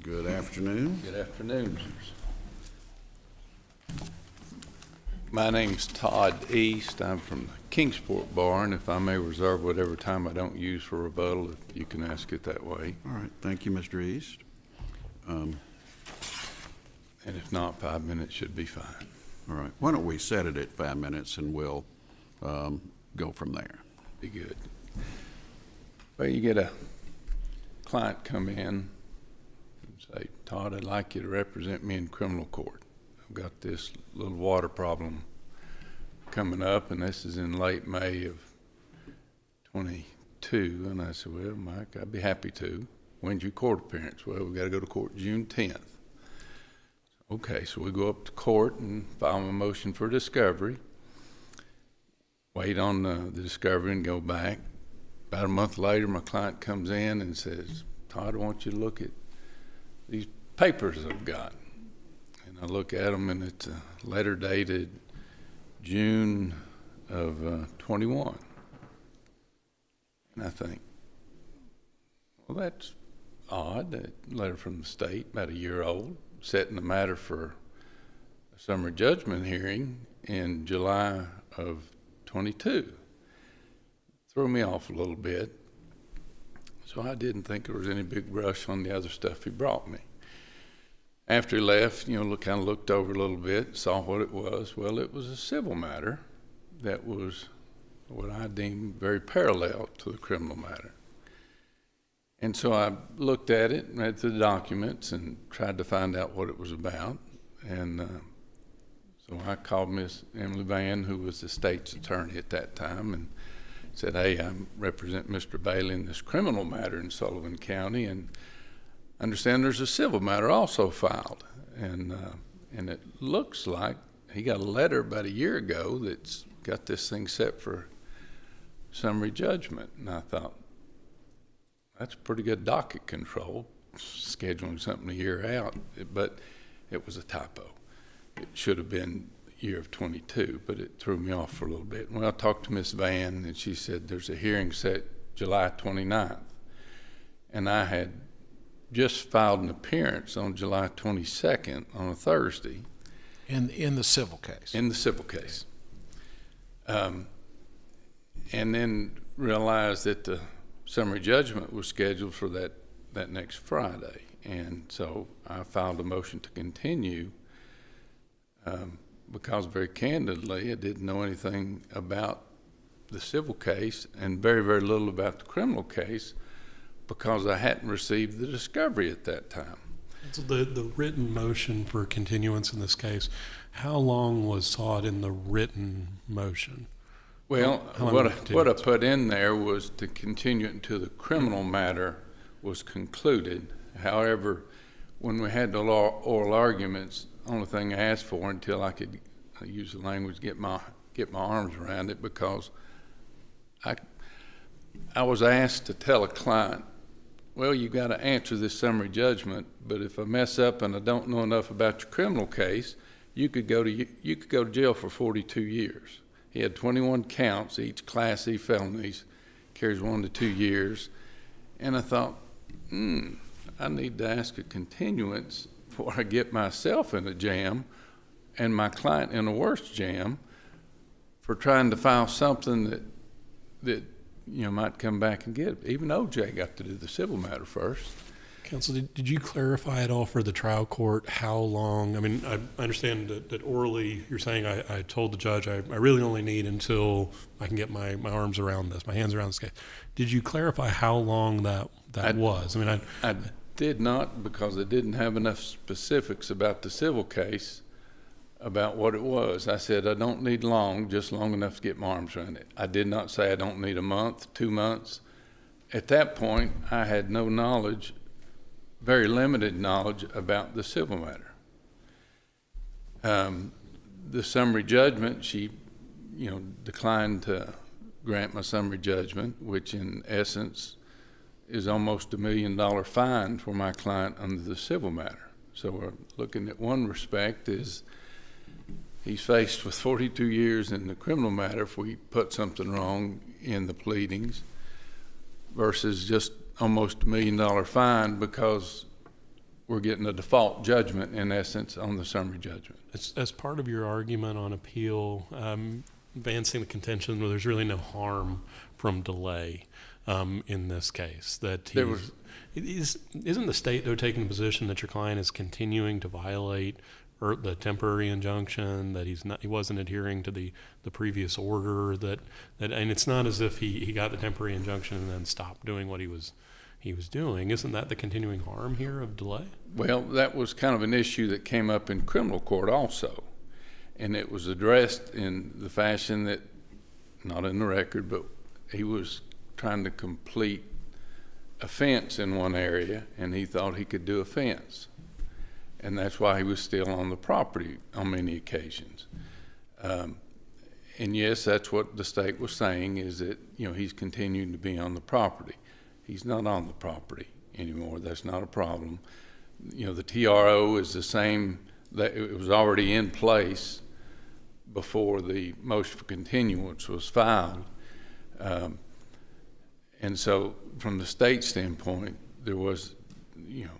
Good afternoon. Good afternoon. My name's Todd East. I'm from the Kingsport Bar, and if I may reserve whatever time I don't use for rebuttal, if you can ask it that way. All right, thank you, Mr. East. And if not, 5 minutes should be fine. All right, why don't we set it at 5 minutes and we'll go from there. Be good. Well, you get a client come in and say, Todd, I'd like you to represent me in criminal court. I've got this little water problem coming up, and this is in late May of 22. And I said, well, Mike, I'd be happy to. When's your court appearance? Well, we got to go to court June 10th. Okay, so we go up to court and file a motion for discovery. Wait on the discovery and go back. About a month later, my client comes in and says, Todd, I want you to look at these papers I've got. And I look at them, and it's a letter dated June of 21. And I think, well, that's odd. That letter from the state, about a year old, setting the matter for a summary judgment hearing in July of 22. Threw me off a little bit. So I didn't think there was any big rush on the other stuff he brought me. After he left, kind of looked over a little bit, saw what it was. Well, it was a civil matter that was what I deemed very parallel to the criminal matter. And so I looked at it, read through the documents, and tried to find out what it was about. And so I called Miss Emily Vann, who was the state's attorney at that time, and said, hey, I represent Mr. Bailey in this criminal matter in Sullivan County, and I understand there's a civil matter also filed. And it looks like he got a letter about a year ago that's got this thing set for summary judgment. And I thought, that's pretty good docket control, scheduling something a year out, but it was a typo. It should have been year of 22, but it threw me off for a little bit. Well, I talked to Miss Vann, and she said there's a hearing set July 29th. And I had just filed an appearance on July 22nd on a Thursday. In the civil case? In the civil case. And then realized that the summary judgment was scheduled for that next Friday. And so I filed a motion to continue because very candidly, I didn't know anything about the civil case and very, very little about the criminal case because I hadn't received the discovery at that time. So the written motion for continuance in this case, how long was sought in the written motion? Well, what I put in there was to continue it until the criminal matter was concluded. However, when we had the oral arguments, only thing I asked for until I could use the language, get my arms around it, because I was asked to tell a client, well, you got to answer this summary judgment, but if I mess up and I don't know enough about your criminal case, you could go to jail for 42 years. He had 21 counts, each Class E felonies, carries 1 to 2 years, and I thought, I need to ask a continuance before I get myself in a jam and my client in a worse jam for trying to file something that might come back and get it. Even OJ got to do the civil matter first. Counsel, did you clarify at all for the trial court how long? I mean, I understand that orally you're saying I told the judge I really only need until I can get my arms around this, my hands around this case. Did you clarify how long that was? I mean, I did not, because I didn't have enough specifics about the civil case about what it was. I said I don't need long, just long enough to get my arms around it. I did not say I don't need a month, 2 months. At that point, I had no knowledge, very limited knowledge about the civil matter. The summary judgment, she, declined to grant my summary judgment, which in essence is almost $1 million fine for my client under the civil matter. So we're looking at one respect is he's faced with 42 years in the criminal matter if we put something wrong in the pleadings, versus just almost $1 million fine because we're getting a default judgment in essence on the summary judgment. As part of your argument on appeal, advancing the contention where there's really no harm from delay in this case, that isn't the state though taking the position that your client is continuing to violate the temporary injunction, that he wasn't adhering to the previous order, that and it's not as if he got the temporary injunction and then stopped doing what he was doing. Isn't that the continuing harm here of delay? Well, that was kind of an issue that came up in criminal court also, and it was addressed in the fashion that, not in the record, but he was trying to complete a fence in one area, and he thought he could do a fence, and that's why he was still on the property on many occasions. And yes, that's what the state was saying, is that, you know, he's continuing to be on the property. He's not on the property anymore. That's not a problem. You know, the TRO is the same, that it was already in place before the motion for continuance was filed. And so from the state standpoint, there was, you know,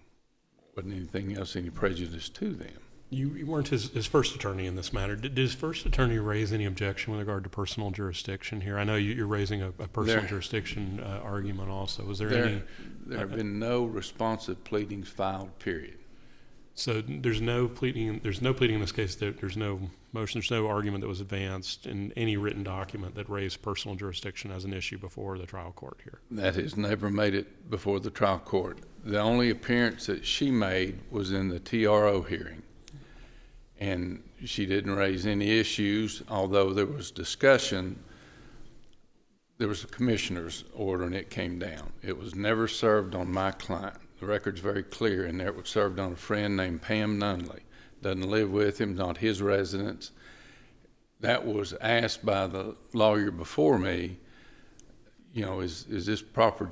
wasn't anything else, any prejudice to them. You weren't his first attorney in this matter. Did his first attorney raise any objection with regard to personal jurisdiction here? I know you're raising a personal jurisdiction argument also. Was there any? There have been no responsive pleadings filed, period. So there's no pleading. There's no pleading in this case. There's no motion. There's no argument that was advanced in any written document that raised personal jurisdiction as an issue before the trial court here. That has never made it before the trial court. The only appearance that she made was in the TRO hearing. And she didn't raise any issues, although there was discussion. There was a commissioner's order and it came down. It was never served on my client. The record's very clear, and it was served on a friend named Pam Nunley. Doesn't live with him, not his residence. That was asked by the lawyer before me, you know, is this proper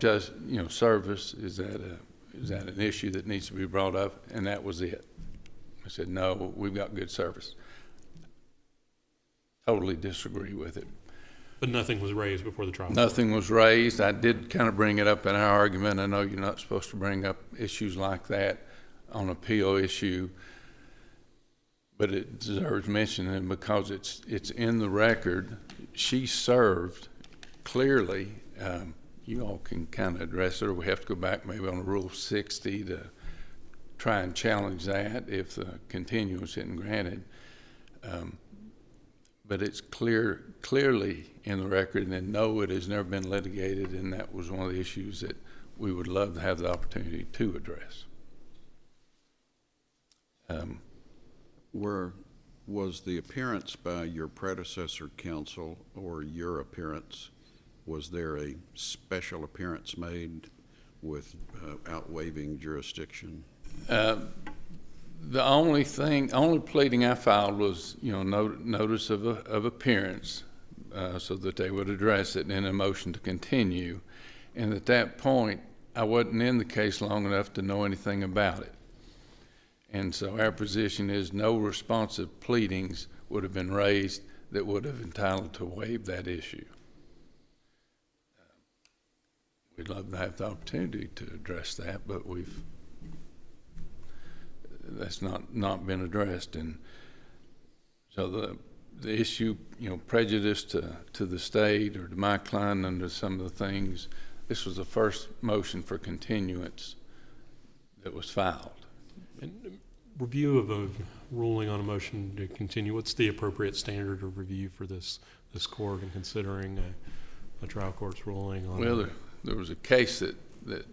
service? Is that an issue that needs to be brought up? And that was it. I said, no, we've got good service. Totally disagree with it. But nothing was raised before the trial court? Nothing was raised. I did kind of bring it up in our argument. I know you're not supposed to bring up issues like that on appeal issue, but it deserves mentioning because it's in the record. She served clearly. You all can kind of address it, or we have to go back maybe on Rule 60 to try and challenge that if the continuance isn't granted. But it's clearly in the record, and no, it has never been litigated, and that was one of the issues that we would love to have the opportunity to address. Was the appearance by your predecessor counsel or your appearance, was there a special appearance made with outwaiving jurisdiction? The only pleading I filed was, you know, notice of appearance, so that they would address it in a motion to continue. And at that point, I wasn't in the case long enough to know anything about it. And so our position is no responsive pleadings would have been raised that would have entitled to waive that issue. We'd love to have the opportunity to address that, but that's not been addressed. And so the issue, you know, prejudice to the state or to my client under some of the things, this was the first motion for continuance that was filed. And review of a ruling on a motion to continue, what's the appropriate standard of review for this court in considering a trial court's ruling on? Well, there was a case that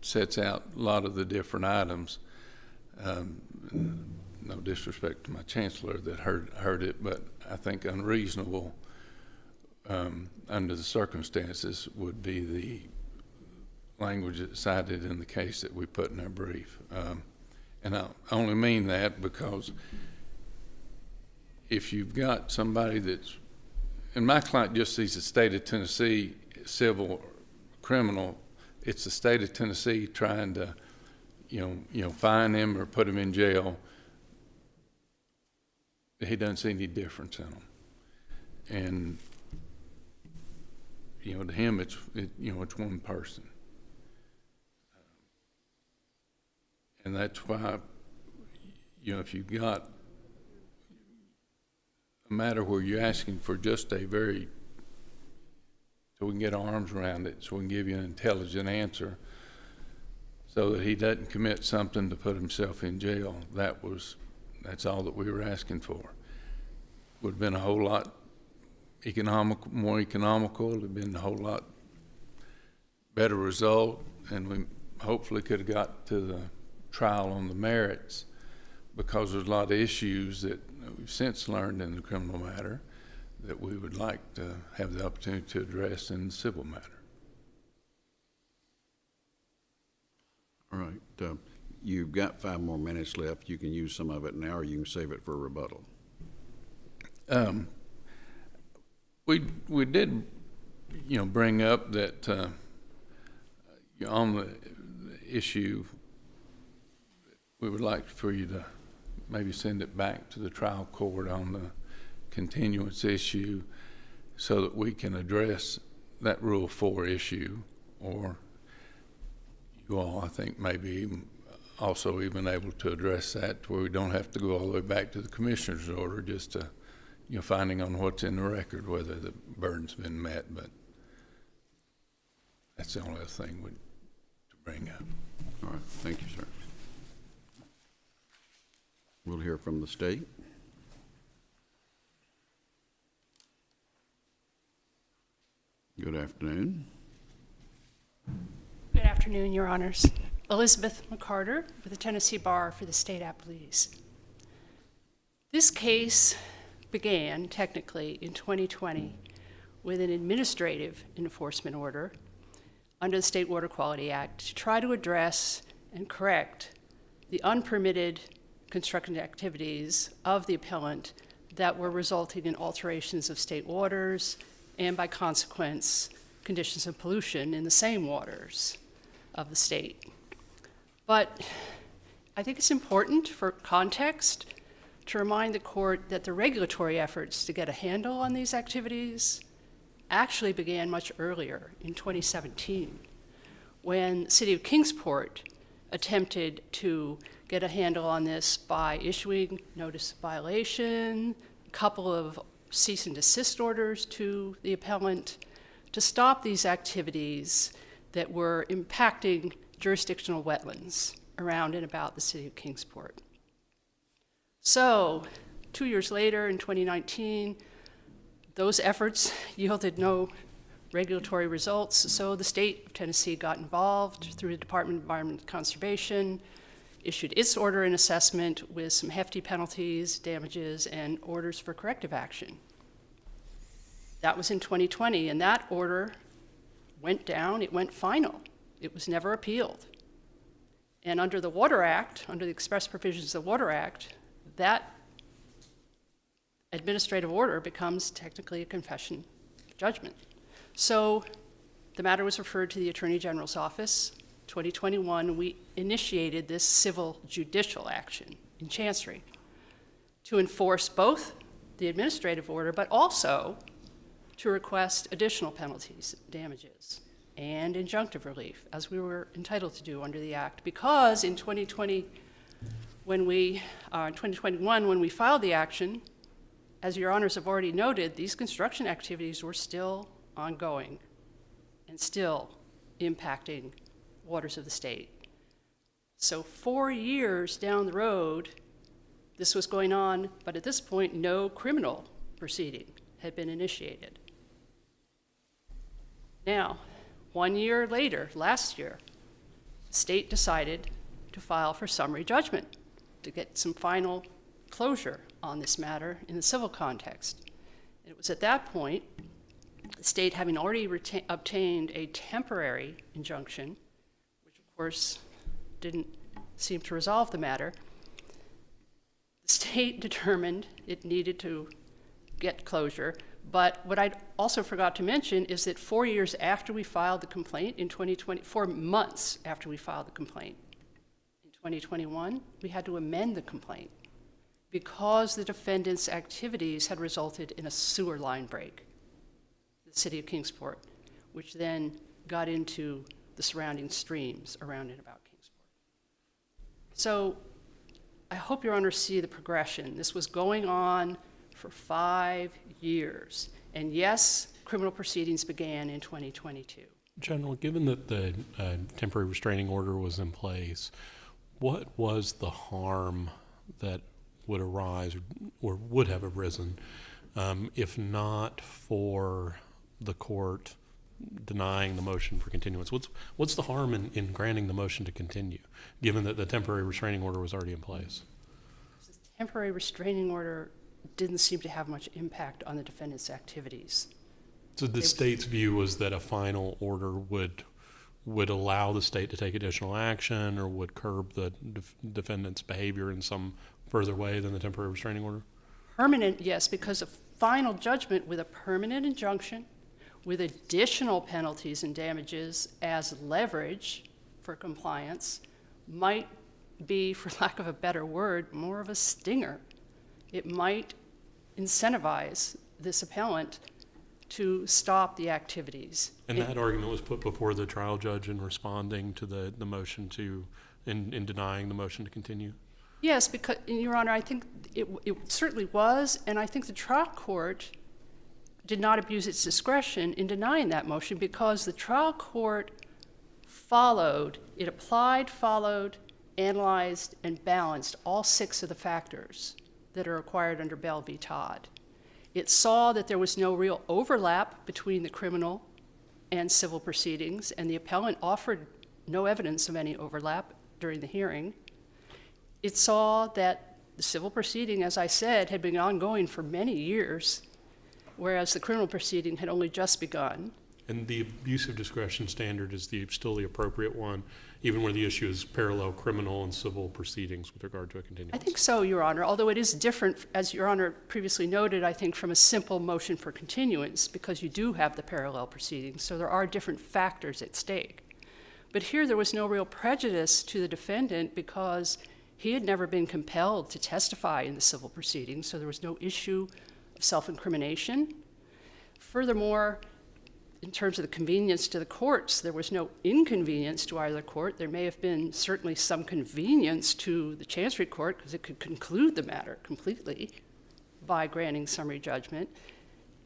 sets out a lot of the different items. No disrespect to my chancellor that heard it, but I think unreasonable under the circumstances would be the language that's cited in the case that we put in our brief. And I only mean that because if you've got somebody that's, and my client just sees the state of Tennessee civil criminal, it's the state of Tennessee trying to, you know, fine him or put him in jail. He doesn't see any difference in them. And, you know, to him, it's one person. And that's why, if you've got a matter where you're asking for just a very, so we can get our arms around it, so we can give you an intelligent answer, so that he doesn't commit something to put himself in jail. That's all that we were asking for. Would have been a whole lot more economical, would have been a whole lot better result, and we hopefully could have got to the trial on the merits, because there's a lot of issues that we've since learned in the criminal matter that we would like to have the opportunity to address in the civil matter. All right. You've got 5 more minutes left. You can use some of it now, or you can save it for rebuttal. We did, bring up that on the issue, we would like for you to maybe send it back to the trial court on the continuance issue, so that we can address that Rule 4 issue, or you all, I think, maybe also even able to address that where we don't have to go all the way back to the commissioner's order, just to, finding on what's in the record, whether the burden's been met. But that's the only other thing to bring up. All right. Thank you, sir. We'll hear from the state. Good afternoon. Good afternoon, Your Honors. Elizabeth McCarter with the Tennessee Bar for the State Appellees. This case began technically in 2020 with an administrative enforcement order under the State Water Quality Act to try to address and correct the unpermitted construction activities of the appellant that were resulting in alterations of state waters and, by consequence, conditions of pollution in the same waters of the state. But I think it's important for context to remind the court that the regulatory efforts to get a handle on these activities actually began much earlier, in 2017, when the City of Kingsport attempted to get a handle on this by issuing notice of violation, a couple of cease and desist orders to the appellant to stop these activities that were impacting jurisdictional wetlands around and about the City of Kingsport. So, 2 years later, in 2019, those efforts yielded no regulatory results, so the state of Tennessee got involved through the Department of Environment and Conservation, issued its order and assessment with some hefty penalties, damages, and orders for corrective action. That was in 2020, and that order went down, it went final. It was never appealed. And under the Water Act, under the express provisions of the Water Act, that administrative order becomes technically a confession of judgment. So the matter was referred to the Attorney General's office. 2021, we initiated this civil judicial action in Chancery to enforce both the administrative order, but also to request additional penalties, damages, and injunctive relief, as we were entitled to do under the Act. Because in 2021, when we filed the action, as your honors have already noted, these construction activities were still ongoing and still impacting waters of the state. So 4 years down the road, this was going on, but at this point, no criminal proceeding had been initiated. Now, 1 year later, last year, the state decided to file for summary judgment to get some final closure on this matter in the civil context. And it was at that point, the state having already obtained a temporary injunction, which of course didn't seem to resolve the matter, the state determined it needed to get closure. But what I also forgot to mention is that 4 years after we filed the complaint in 2020, 4 months after we filed the complaint in 2021, we had to amend the complaint because the defendant's activities had resulted in a sewer line break in the City of Kingsport, which then got into the surrounding streams around and about Kingsport. So I hope Your Honor see the progression. This was going on for 5 years. And yes, criminal proceedings began in 2022. General, given that the temporary restraining order was in place, what was the harm that would arise or would have arisen if not for the court denying the motion for continuance? What's the harm in granting the motion to continue, given that the temporary restraining order was already in place? The temporary restraining order didn't seem to have much impact on the defendant's activities. So the state's view was that a final order would allow the state to take additional action or would curb the defendant's behavior in some further way than the temporary restraining order? Permanent, yes, because a final judgment with a permanent injunction, with additional penalties and damages as leverage for compliance, might be, for lack of a better word, more of a stinger. It might incentivize this appellant to stop the activities. And that argument was put before the trial judge in responding to the motion in denying the motion to continue? Yes, because, Your Honor, I think it certainly was, and I think the trial court did not abuse its discretion in denying that motion because the trial court applied, followed, analyzed, and balanced all 6 of the factors that are required under Bell v. Todd. It saw that there was no real overlap between the criminal and civil proceedings, and the appellant offered no evidence of any overlap during the hearing. It saw that the civil proceeding, as I said, had been ongoing for many years, whereas the criminal proceeding had only just begun. And the abuse of discretion standard is still the appropriate one, even where the issue is parallel criminal and civil proceedings with regard to a continuance? I think so, Your Honor, although it is different, as Your Honor previously noted, I think, from a simple motion for continuance, because you do have the parallel proceedings, so there are different factors at stake. But here there was no real prejudice to the defendant because he had never been compelled to testify in the civil proceedings, so there was no issue of self-incrimination. Furthermore, in terms of the convenience to the courts, there was no inconvenience to either court. There may have been certainly some convenience to the Chancery Court because it could conclude the matter completely by granting summary judgment.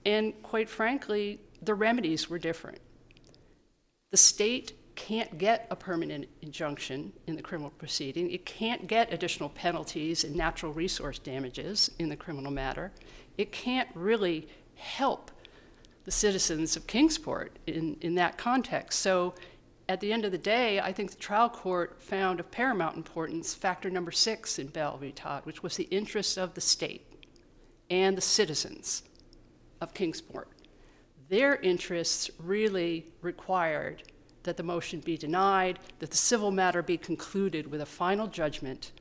And quite frankly, the remedies were different. The state can't get a permanent injunction in the criminal proceeding. It can't get additional penalties and natural resource damages in the criminal matter. It can't really help the citizens of Kingsport in that context. So at the end of the day, I think the trial court found of paramount importance factor number 6 in Bell v. Todd, which was the interests of the state and the citizens of Kingsport. Their interests really required that the motion be denied, that the civil matter be concluded with a final judgment,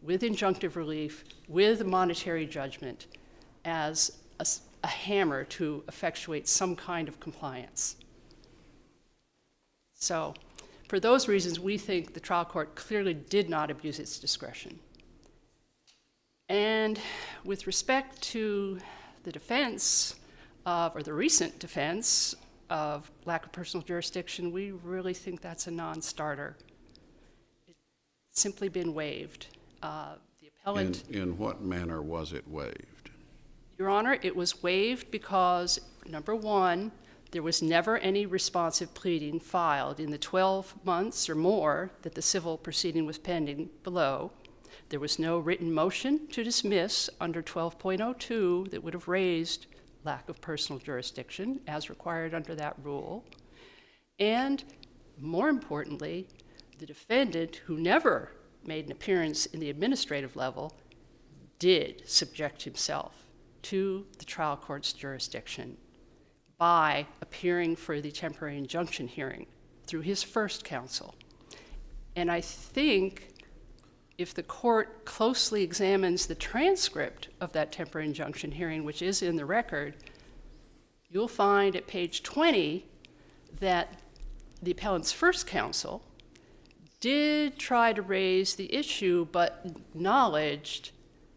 with injunctive relief, with monetary judgment as a hammer to effectuate some kind of compliance. So for those reasons, we think the trial court clearly did not abuse its discretion. And with respect to the defense of, or the recent defense of lack of personal jurisdiction, we really think that's a non-starter. It's simply been waived. The appellant— In what manner was it waived? Your Honor, it was waived because, number one, there was never any responsive pleading filed in the 12 months or more that the civil proceeding was pending below. There was no written motion to dismiss under 12.02 that would have raised lack of personal jurisdiction as required under that rule. And more importantly, the defendant, who never made an appearance in the administrative level, did subject himself to the trial court's jurisdiction by appearing for the temporary injunction hearing through his first counsel. And I think if the court closely examines the transcript of that temporary injunction hearing, which is in the record, you'll find at page 20 that the appellant's first counsel did try to raise the issue, but acknowledged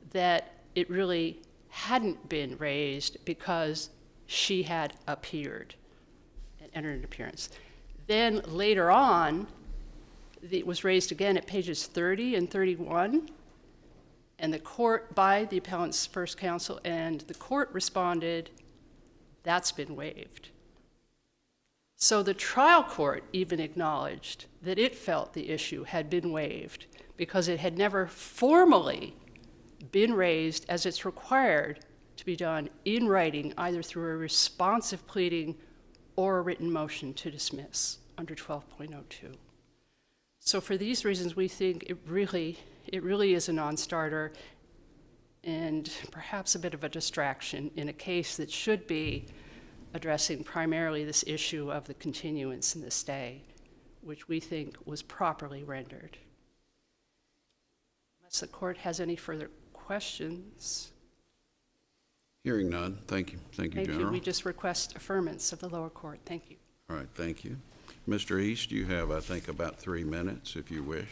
that it really hadn't been raised because she had appeared and entered an appearance. Then later on, It was raised again at pages 30 and 31, and the court, by the appellant's first counsel, and the court responded, that's been waived. So the trial court even acknowledged that it felt the issue had been waived because it had never formally been raised as it's required to be done in writing, either through a responsive pleading or a written motion to dismiss under 12.02. So for these reasons, we think it really is a non-starter and perhaps a bit of a distraction in a case that should be addressing primarily this issue of the continuance and the stay, which we think was properly rendered. Unless the court has any further questions. Hearing none, thank you. Thank you, General. We just request affirmance of the lower court. Thank you. All right, thank you. Mr. East, you have, I think, about 3 minutes, if you wish.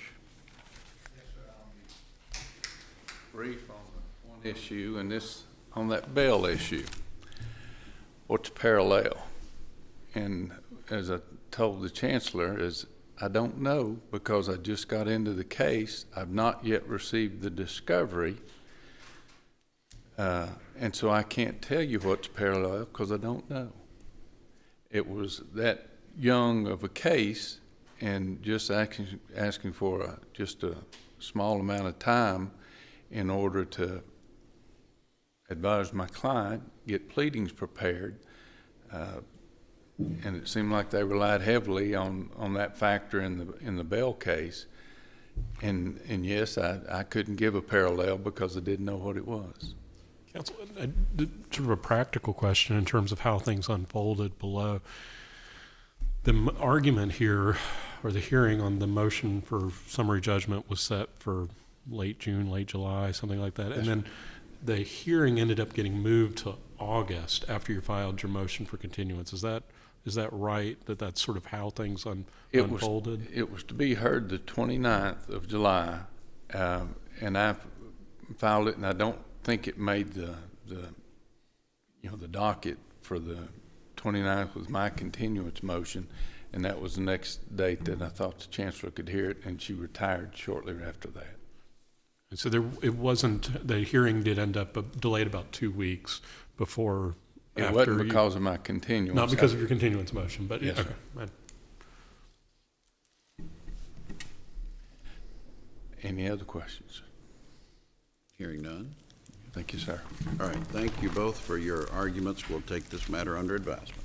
Brief on the one issue, and this, on that bail issue. What's parallel? And as I told the Chancellor, is I don't know because I just got into the case. I've not yet received the discovery. And so I can't tell you what's parallel because I don't know. It was that young of a case, and just asking for just a small amount of time in order to advise my client, get pleadings prepared, and it seemed like they relied heavily on that factor in the Bell case. And yes, I couldn't give a parallel because I didn't know what it was. Counsel, sort of a practical question in terms of how things unfolded below. The argument here, or the hearing on the motion for summary judgment, was set for late June, late July, something like that. And then the hearing ended up getting moved to August after you filed your motion for continuance. Is that right, that's sort of how things unfolded? It was to be heard the 29th of July, and I filed it, and I don't think it made the docket for the 29th with my continuance motion, and that was the next date that I thought the Chancellor could hear it, and she retired shortly after that. And so it wasn't, the hearing did end up delayed about 2 weeks before. It wasn't because of my continuance. Not because of your continuance motion, but yes, okay. Any other questions? Hearing none. Thank you, sir. All right, thank you both for your arguments. We'll take this matter under advisement.